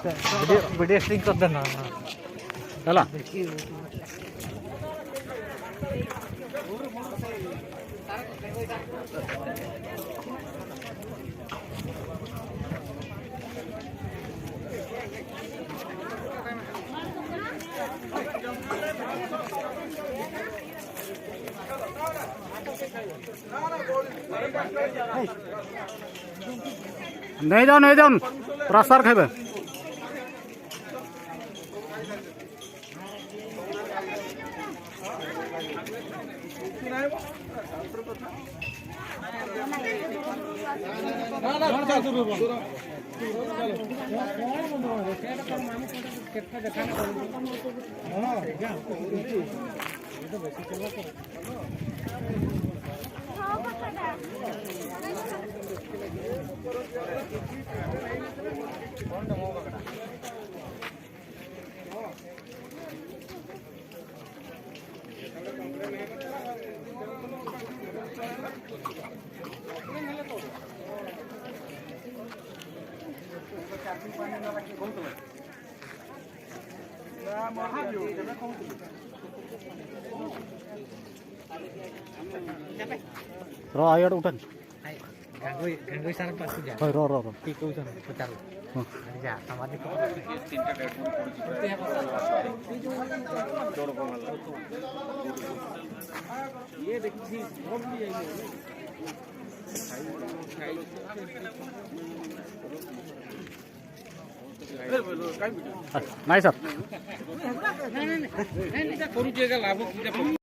video string कर देना चला नहीं जाओ प्रसार खाइबे रो आयर उठन गंगोई सार पास जा रो टी को जन पचार जा सामाजिक ये देखी बहुत भी आई नहीं सर नहीं करूजेगा लाभ